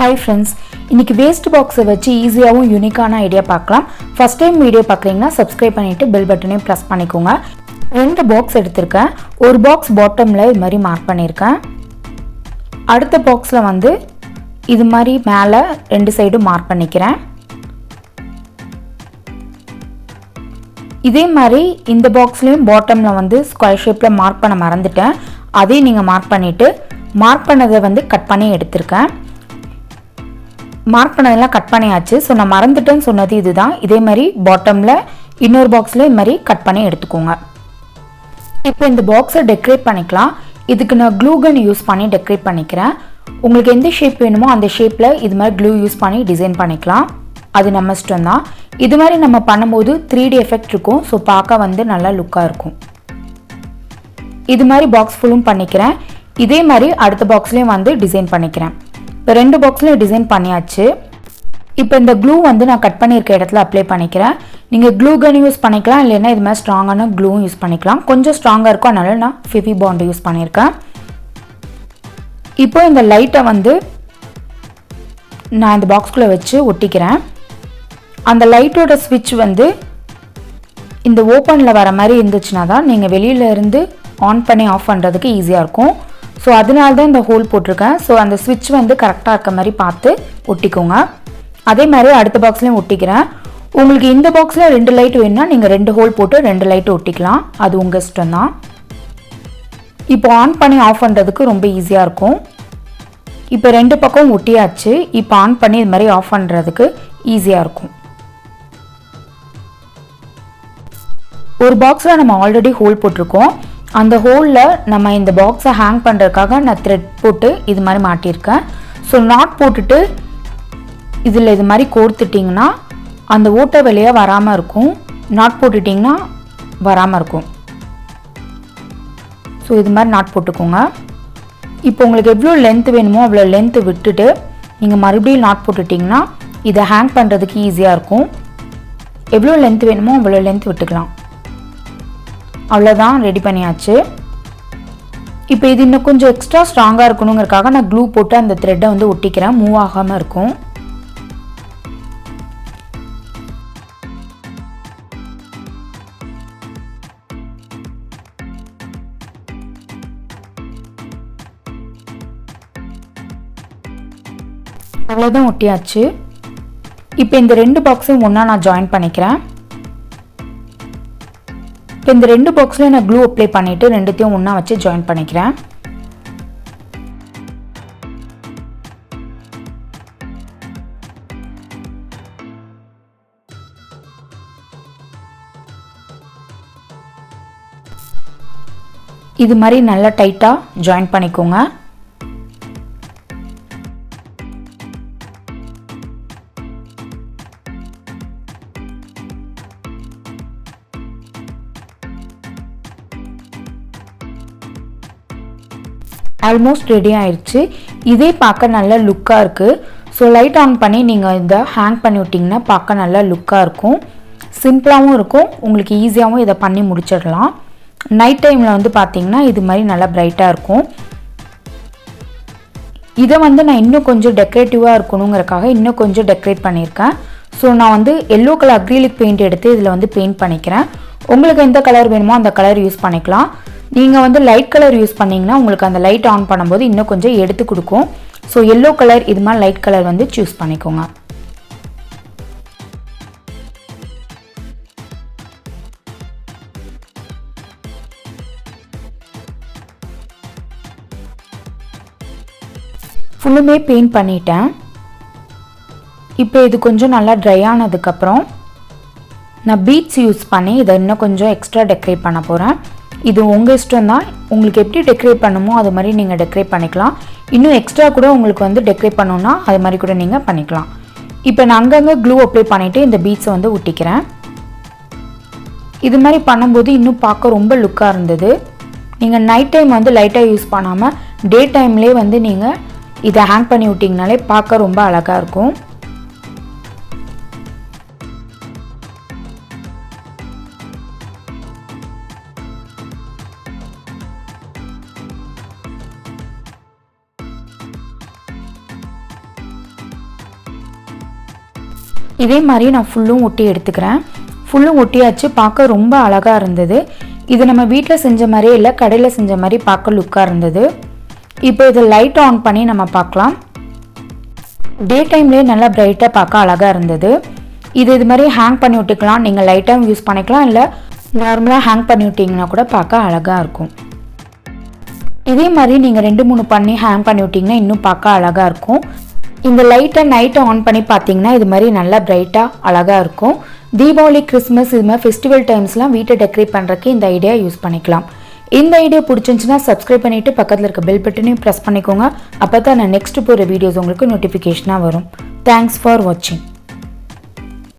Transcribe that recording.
Hi friends, இன்னைக்கு waste பாக்ஸை வச்சு ஈஸியாகவும் யூனிக்கான ஐடியா பார்க்கலாம். ஃபர்ஸ்ட் டைம் வீடியோ பார்க்குறீங்கன்னா சப்ஸ்கிரைப் பண்ணிவிட்டு பெல் பட்டனையும் ப்ரெஸ் பண்ணிக்கோங்க. 2 பாக்ஸ் எடுத்திருக்கேன். ஒரு பாக்ஸ் பாட்டமில் இது மாதிரி மார்க் பண்ணியிருக்கேன். அடுத்த பாக்ஸில் வந்து இது மாதிரி மேலே 2 சைடும் மார்க் பண்ணிக்கிறேன். இதே மாதிரி இந்த பாக்ஸ்லேயும் பாட்டமில் வந்து ஸ்கொயர் ஷேப்பில் மார்க் பண்ண மறந்துட்டேன். அதையும் நீங்கள் மார்க் பண்ணிவிட்டு மார்க் பண்ணதை வந்து கட் பண்ணி எடுத்திருக்கேன். மார்க் பண்ணதெல்லாம் கட் பண்ணியாச்சு. ஸோ நான் மறந்துட்டேன்னு சொன்னது இதுதான். இதே மாதிரி பாட்டமில் இன்னொரு பாக்ஸில் இது மாதிரி கட் பண்ணி எடுத்துக்கோங்க. இப்போ இந்த பாக்ஸை டெக்கரேட் பண்ணிக்கலாம். இதுக்கு நான் க்ளூ கன் யூஸ் பண்ணி டெக்கரேட் பண்ணிக்கிறேன். உங்களுக்கு எந்த ஷேப் வேணுமோ அந்த ஷேப்பில் இது மாதிரி க்ளூ யூஸ் பண்ணி டிசைன் பண்ணிக்கலாம். அது நம்ம இஷ்டம் தான். இது மாதிரி நம்ம பண்ணும்போது 3D எஃபெக்ட் இருக்கும். ஸோ பார்க்க வந்து நல்லா லுக்காக இருக்கும். இது மாதிரி பாக்ஸ் ஃபுல்லும் பண்ணிக்கிறேன். இதே மாதிரி அடுத்த பாக்ஸ்லேயும் வந்து டிசைன் பண்ணிக்கிறேன். இப்போ 2 பாக்ஸ்லையும் டிசைன் பண்ணியாச்சு. இப்போ இந்த க்ளூ வந்து நான் கட் பண்ணியிருக்க இடத்துல அப்ளை பண்ணிக்கிறேன். நீங்கள் க்ளூ கன் யூஸ் பண்ணிக்கலாம், இல்லைன்னா இது மாதிரி ஸ்ட்ராங்கான க்ளூவும் யூஸ் பண்ணிக்கலாம். கொஞ்சம் ஸ்ட்ராங்காக இருக்கும், அதனால நான் ஃபெவி பாண்ட் யூஸ் பண்ணியிருக்கேன். இப்போ இந்த லைட்டை வந்து நான் இந்த பாக்ஸ்குள்ளே வச்சு ஒட்டிக்கிறேன். அந்த லைட்டோட ஸ்விட்ச் வந்து இந்த ஓப்பனில் வர மாதிரி இருந்துச்சுன்னா தான் நீங்கள் வெளியிலேருந்து ஆன் பண்ணி ஆஃப் பண்ணுறதுக்கு ஈஸியாக இருக்கும். ஸோ அதனால தான் இந்த ஹோல் போட்டிருக்கேன். ஸோ அந்த ஸ்விட்ச் வந்து கரெக்டாக இருக்க மாதிரி பார்த்து ஒட்டிக்கோங்க. அதே மாதிரி அடுத்த பாக்ஸ்லேயும் ஒட்டிக்கிறேன். உங்களுக்கு இந்த பாக்ஸில் 2 லைட் வேணும்னா நீங்கள் 2 ஹோல் போட்டு 2 லைட்டு ஒட்டிக்கலாம். அது உங்கள் இஷ்டம் தான். இப்போ ஆன் பண்ணி ஆஃப் பண்ணுறதுக்கு ரொம்ப ஈஸியாக இருக்கும். இப்போ 2 பக்கம் ஒட்டியாச்சு. இப்போ ஆன் பண்ணி இது மாதிரி ஆஃப் பண்ணுறதுக்கு ஈஸியாக இருக்கும். ஒரு பாக்ஸில் நம்ம ஆல்ரெடி ஹோல் போட்டிருக்கோம். அந்த ஹோலில் நம்ம இந்த பாக்ஸை ஹேங் பண்ணுறதுக்காக நான் த்ரெட் போட்டு இது மாதிரி மாட்டியிருக்கேன். ஸோ நாட் போட்டுட்டு இதில் இது மாதிரி கோர்த்துட்டிங்கன்னா அந்த ஓட்டை வெளியே வராமல் இருக்கும். நாட் போட்டுட்டிங்கன்னா வராமல் இருக்கும். ஸோ இது மாதிரி நாட் போட்டுக்கோங்க. இப்போ உங்களுக்கு எவ்வளோ லென்த் வேணுமோ அவ்வளோ லென்த்து விட்டுட்டு நீங்கள் மறுபடியும் நாட் போட்டுட்டிங்கன்னா இதை ஹேங் பண்ணுறதுக்கு ஈஸியாக இருக்கும். எவ்வளோ லென்த் வேணுமோ அவ்வளோ லென்த் விட்டுக்கலாம். அவ்வளோதான், ரெடி பண்ணியாச்சு. இப்போ இது இன்னும் கொஞ்சம் எக்ஸ்ட்ரா ஸ்ட்ராங்காக இருக்கணுங்கிறதுக்காக நான் க்ளூ போட்டு அந்த த்ரெட்டை வந்து ஒட்டிக்கிறேன். மூவ் ஆகாமல் இருக்கும். அவ்வளோதான், ஒட்டியாச்சு. இப்போ இந்த 2 பாக்ஸையும் ஒன்றா நான் ஜாயின் பண்ணிக்கிறேன். இப்போ இந்த 2 பாக்ஸ்லையும் நான் க்ளூ அப்ளை பண்ணிவிட்டு 2த்தையும் ஒன்றா வச்சு ஜாயின் பண்ணிக்கிறேன். இது மாதிரி நல்லா டைட்டாக ஜாயின் பண்ணிக்கோங்க. ஆல்மோஸ்ட் ரெடி ஆயிடுச்சு. இதே பார்க்க நல்ல லுக்காக இருக்குது. ஸோ லைட் ஆன் பண்ணி நீங்கள் இதை ஹேங் பண்ணி விட்டிங்கன்னா பார்க்க நல்லா லுக்காக இருக்கும். சிம்பிளாகவும் இருக்கும். உங்களுக்கு ஈஸியாகவும் இதை பண்ணி முடிச்சிடலாம். நைட் டைமில் வந்து பார்த்திங்கன்னா இது மாதிரி நல்லா பிரைட்டாக இருக்கும். இதை வந்து நான் இன்னும் கொஞ்சம் டெக்கரேட்டிவாக இருக்கணுங்கிறக்காக இன்னும் கொஞ்சம் டெக்கரேட் பண்ணியிருக்கேன். ஸோ நான் வந்து எல்லோ கலர் அக்ரிலிக் பெயிண்ட் எடுத்து இதில் வந்து பெயிண்ட் பண்ணிக்கிறேன். உங்களுக்கு எந்த கலர் வேணுமோ அந்த கலர் யூஸ் பண்ணிக்கலாம். நீங்கள் வந்து லைட் கலர் யூஸ் பண்ணிங்கன்னா உங்களுக்கு அந்த லைட் ஆன் பண்ணும்போது இன்னும் கொஞ்சம் எடுத்து கொடுக்கும். ஸோ எல்லோ கலர் இது மாதிரி லைட் கலர் வந்து சூஸ் பண்ணிக்கோங்க. ஃபுல்லுமே பெயிண்ட் பண்ணிட்டேன். இப்போ இது கொஞ்சம் நல்லா ட்ரை ஆனதுக்கப்புறம் நான் பீட்ஸ் யூஸ் பண்ணி இதை இன்னும் கொஞ்சம் எக்ஸ்ட்ரா டெக்கரேட் பண்ண போகிறேன். இது உங்கள் இஷ்டம் தான். உங்களுக்கு எப்படி டெக்கரேட் பண்ணணுமோ அது மாதிரி நீங்கள் டெக்கரேட் பண்ணிக்கலாம். இன்னும் எக்ஸ்ட்ரா கூட உங்களுக்கு வந்து டெக்கரேட் பண்ணணுன்னா அது மாதிரி கூட நீங்கள் பண்ணிக்கலாம். இப்போ நான் அங்கங்கே க்ளூ அப்ளை பண்ணிவிட்டு இந்த பீட்ஸை வந்து ஒட்டிக்கிறேன். இது மாதிரி பண்ணும்போது இன்னும் பார்க்க ரொம்ப லுக்காக இருந்தது. நீங்கள் நைட் டைம் வந்து லைட்டாக யூஸ் பண்ணாமல் டே டைம்லேயே வந்து நீங்கள் இதை ஹேங் பண்ணி விட்டிங்கனாலே பார்க்க ரொம்ப அழகாக இருக்கும். இதே மாதிரி நான் ஃபுல்லும் ஒட்டி எடுத்துக்கிறேன். ஃபுல்லும் ஒட்டியாச்சு. பார்க்க ரொம்ப அழகாக இருந்தது. இது நம்ம வீட்டில் செஞ்ச மாதிரியே இல்லை, கடையில் செஞ்ச மாதிரி பார்க்க லுக்காக இருந்தது. இப்போ இதை லைட் ஆன் பண்ணி நம்ம பார்க்கலாம். டே டைம்லேயே நல்லா பிரைட்டாக பார்க்க அழகாக இருந்தது. இது மாதிரி ஹேங் பண்ணி விட்டுக்கலாம். நீங்கள் லைட்டாகவும் யூஸ் பண்ணிக்கலாம், இல்லை நார்மலாக ஹேங் பண்ணி விட்டிங்கன்னா கூட பார்க்க அழகாக இருக்கும். இதே மாதிரி நீங்கள் 2-3 பண்ணி ஹேங் பண்ணி விட்டிங்கன்னா இன்னும் பார்க்க அழகாக இருக்கும். இந்த லைட்டை நைட்டை ஆன் பண்ணி பார்த்தீங்கன்னா இது மாதிரி நல்லா பிரைட்டாக அழகாக இருக்கும். தீபாவளி, கிறிஸ்மஸ் இது மாதிரி ஃபெஸ்டிவல் டைம்ஸ்லாம் வீட்டை டெக்கரேட் பண்ணுறதுக்கு இந்த ஐடியா யூஸ் பண்ணிக்கலாம். இந்த ஐடியா பிடிச்சிருந்துச்சுன்னா சப்ஸ்கிரைப் பண்ணிவிட்டு பக்கத்தில் இருக்க பெல் பட்டனையும் ப்ரெஸ் பண்ணிக்கோங்க. அப்போ தான் நான் நெக்ஸ்ட் போகிற வீடியோஸ் உங்களுக்கு நோட்டிஃபிகேஷனாக வரும். தேங்க்ஸ் ஃபார் வாட்சிங்.